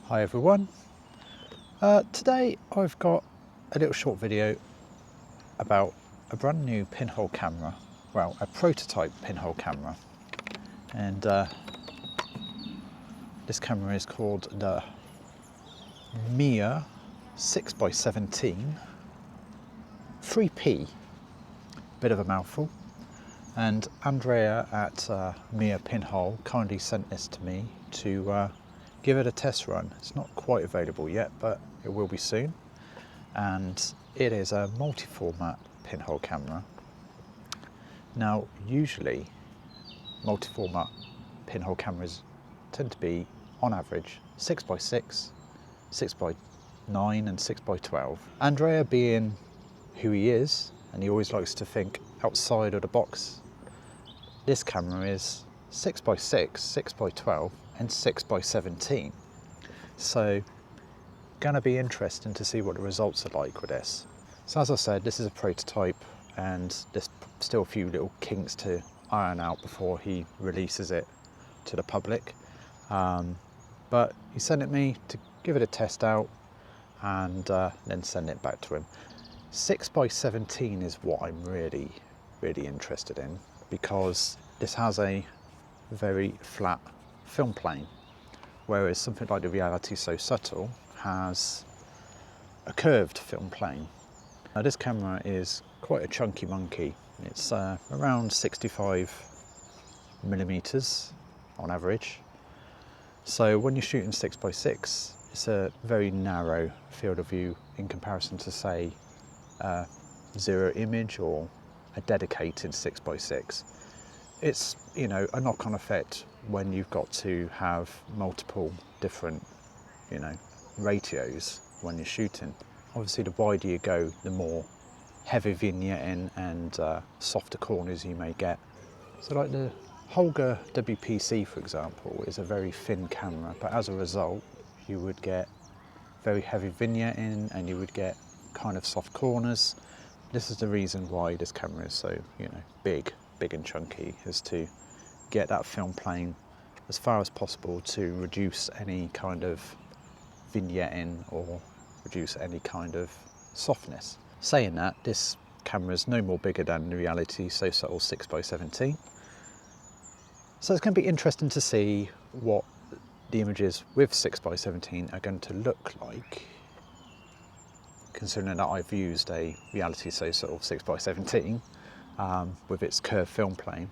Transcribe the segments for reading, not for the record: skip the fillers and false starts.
Hi everyone. Today I've got a little short video about a brand new pinhole camera, well, a prototype pinhole camera, and this camera is called the Mia 6x17 3P, bit of a mouthful, and Andrea at Mia Pinhole kindly sent this to me to give it a test run. It's not quite available yet, but it will be soon. And it is a multi-format pinhole camera. Now, usually multi-format pinhole cameras tend to be, on average, 6x6, 6x9 and 6x12. Andrea, being who he is, and he always likes to think outside of the box, this camera is 6x6, 6x12 and 6x17. So gonna be interesting to see what the results are like with this. So as I said, this is a prototype and there's still a few little kinks to iron out before he releases it to the public. But he sent it me to give it a test out and then send it back to him. 6x17 is what I'm really interested in, because this has a very flat film plane, whereas something like the Reality So Subtle has a curved film plane. Now this camera is quite a chunky monkey. It's around 65mm on average. So when you're shooting 6x6, it's a very narrow field of view in comparison to, say, zero image or a dedicated 6x6. It's, you know, a knock-on effect when you've got to have multiple different, you know, ratios when you're shooting. Obviously, the wider you go, the more heavy vignetting and softer corners you may get. So like the Holga WPC, for example, is a very thin camera, but as a result, you would get very heavy vignetting and you would get kind of soft corners. This is the reason why this camera is so, you know, big and chunky, is to get that film plane as far as possible to reduce any kind of vignetting or reduce any kind of softness. Saying that, this camera is no more bigger than the Reality So Subtle 6x17. So it's going to be interesting to see what the images with 6x17 are going to look like, considering that I've used a Reality So Subtle 6x17 with its curved film plane.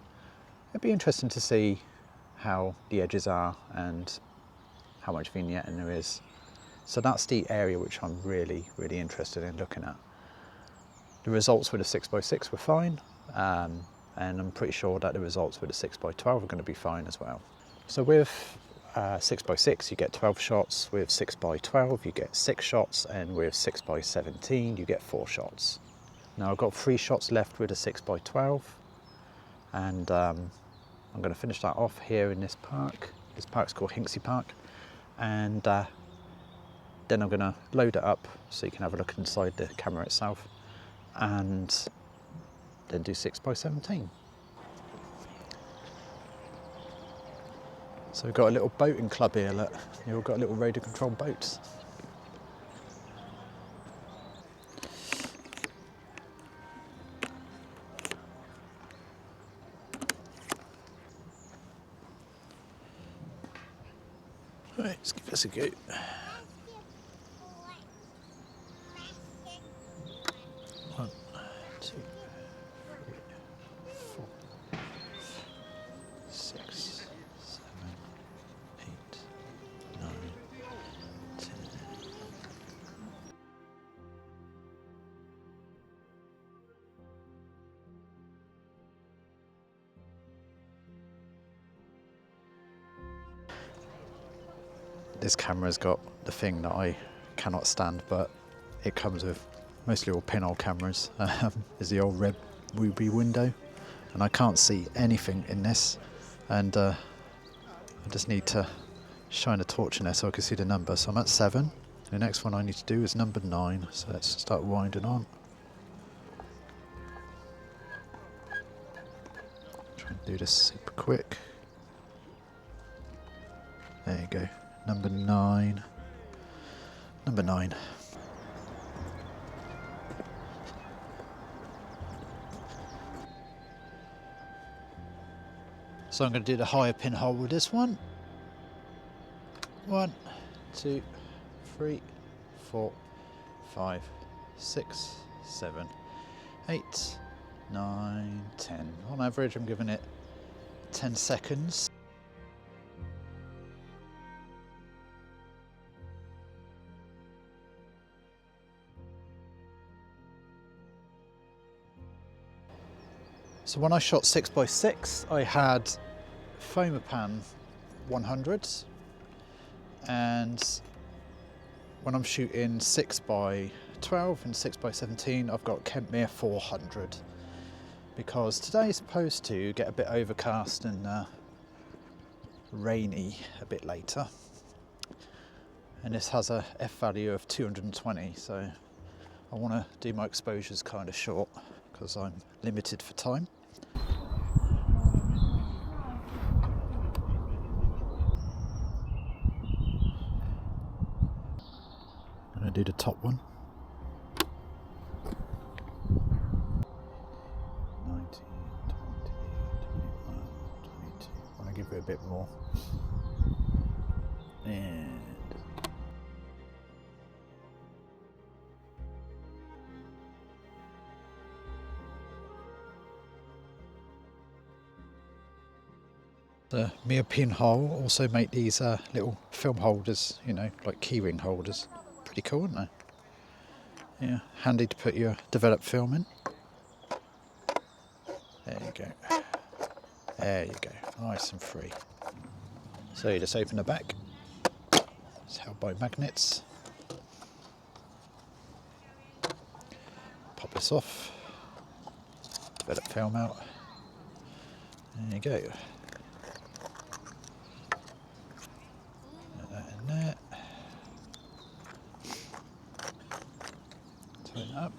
It'd be interesting to see how the edges are and how much vignetting there is. So that's the area which I'm really interested in looking at. The results with the 6x6 were fine, and I'm pretty sure that the results with the 6x12 are going to be fine as well. So with 6x6 you get 12 shots, with 6x12 you get 6 shots, and with 6x17 you get 4 shots. Now I've got 3 shots left with a 6x12, and I'm going to finish that off here in this park. This park's called Hinxy Park, and then I'm going to load it up so you can have a look inside the camera itself, and then do 6x17. So we've got a little boating club here, look. You've all got little radio controlled boats. Right, let's give this a go. 1, 2, 3, 4, 6, 7, 8, 9, 10. This camera's got the thing that I cannot stand, but it comes with mostly all pinhole cameras, is the old red ruby window, and I can't see anything in this, and I just need to shine a torch in there so I can see the number. So I'm at 7. The next one I need to do is number 9, so let's start winding on. Try and do this super quick. There you go, number 9. Number 9. So I'm going to do the higher pinhole with this one. 1, 2, 3, 4, 5, 6, 7, 8, 9, 10. On average, I'm giving it 10 seconds. So when I shot 6x6, I had Fomapan 100s, and when I'm shooting 6x12 and 6x17, I've got Kentmere 400, because today is supposed to get a bit overcast and rainy a bit later, and this has a F value of 220, so I want to do my exposures kind of short because I'm limited for time. I'm going to do the top one. 19, 20, 21, 22. I want to give it a bit more. And the Mia Pinhole also make these little film holders, you know, like keyring holders. Pretty cool, aren't they? Yeah, handy to put your developed film in. There you go. There you go, nice and free. So you just open the back. It's held by magnets. Pop this off. Develop film out. There you go. Put that in there. Tighten up.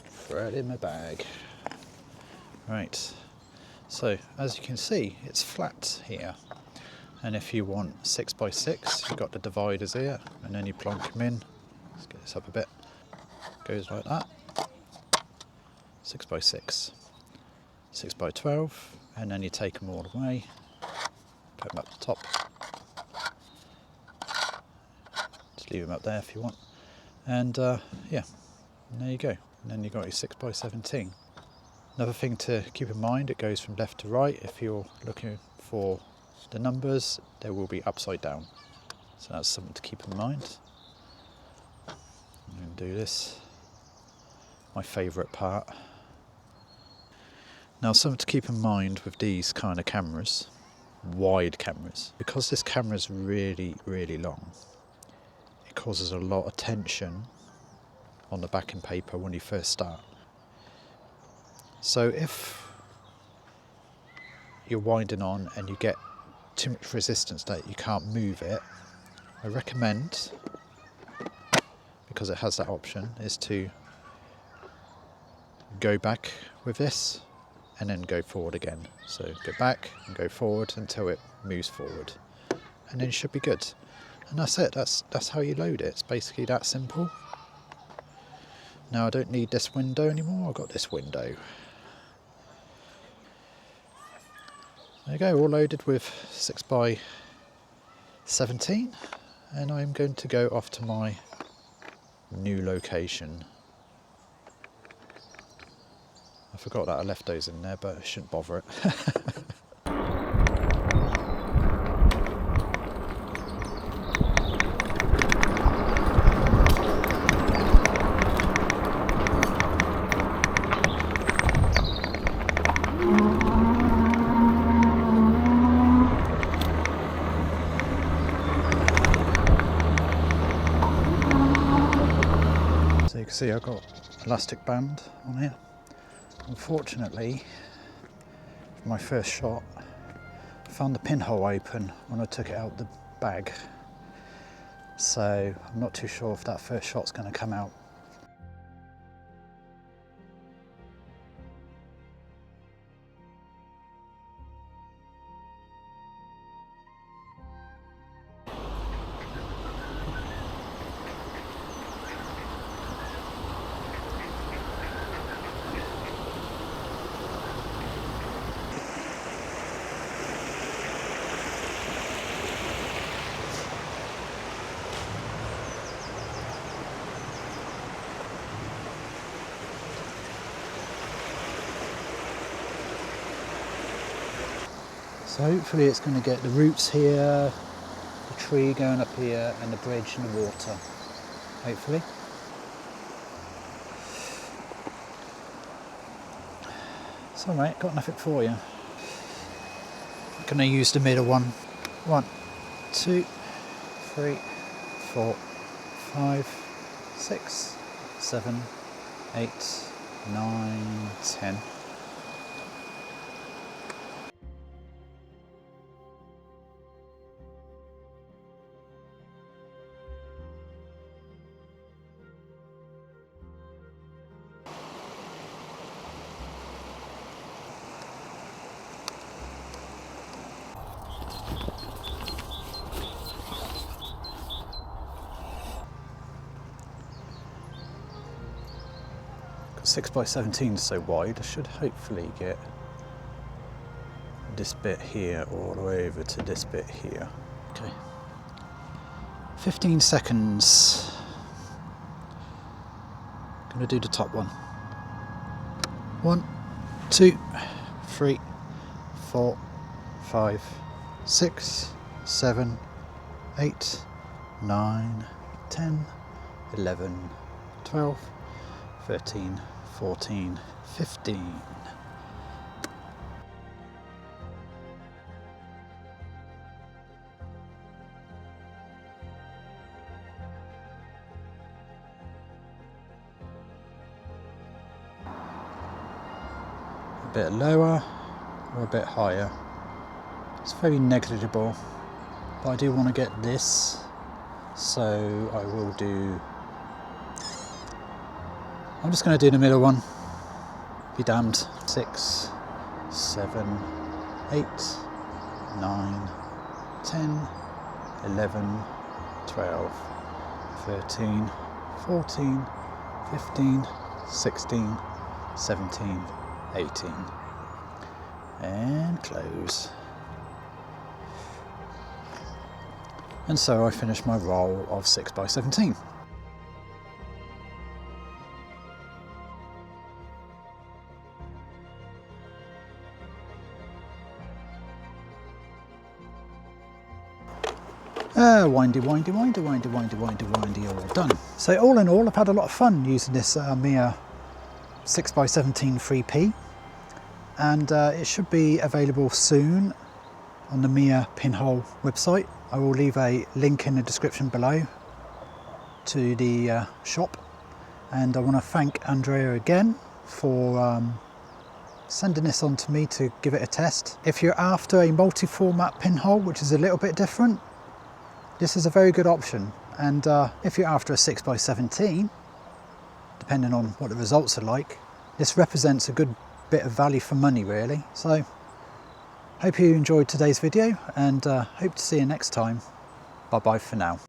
Throw it in my bag. Right. So as you can see, it's flat here. And if you want 6x6, you've got the dividers here, and then you plonk them in. Let's get this up a bit. Goes like that. 6x6, 6x12, and then you take them all away, put them up the top. Just leave them up there if you want. And yeah, and there you go. And then you've got your 6x17. Another thing to keep in mind, it goes from left to right. If you're looking for the numbers, they will be upside down. So that's something to keep in mind. I'm going to do this. My favourite part. Now, something to keep in mind with these kind of cameras, wide cameras, because this camera is really, really long, it causes a lot of tension on the backing paper when you first start. So if you're winding on and you get too much resistance that you can't move it, I recommend, because it has that option, is to go back with this and then go forward again. So go back and go forward until it moves forward, and then you should be good. And that's it, that's how you load it. It's basically that simple. Now I don't need this window anymore, I've got this window. There you go, all loaded with 6x17, and I'm going to go off to my new location. I forgot that I left those in there, but I shouldn't bother it. So you can see I've got elastic band on here. Unfortunately, for my first shot, I found the pinhole open when I took it out the bag. So I'm not too sure if that first shot's going to come out. So hopefully it's going to get the roots here, the tree going up here, and the bridge and the water, hopefully. It's alright, got nothing for you. I'm going to use the middle one. 1, 2, 3, 4, 5, 6, 7, 8, 9, 10. Got 6x17 so wide, I should hopefully get this bit here all the way over to this bit here. Okay, 15 seconds. Gonna do the top one. 1, 2, 3, 4, 5, 6, 7, 8, 9, 10, 11, 12, 13, 14, 15. A bit lower or a bit higher. It's very negligible, but I do want to get this, so I will do. I'm just going to do the middle one. Be damned. 6, 7, 8, 9, 10, 11, 12, 13, 14, 15, 16, 17, 18. And close. And so I finish my roll of 6x17. Windy, windy, windy, windy, windy, windy, windy, all done. So all in all, I've had a lot of fun using this Mia 6x17 3P, and it should be available soon on the Mia Pinhole website. I will leave a link in the description below to the shop, and I want to thank Andrea again for sending this on to me to give it a test. If you're after a multi-format pinhole, which is a little bit different, this is a very good option. And if you're after a 6x17, depending on what the results are like, this represents a good bit of value for money, really. So hope you enjoyed today's video, and hope to see you next time. Bye bye for now.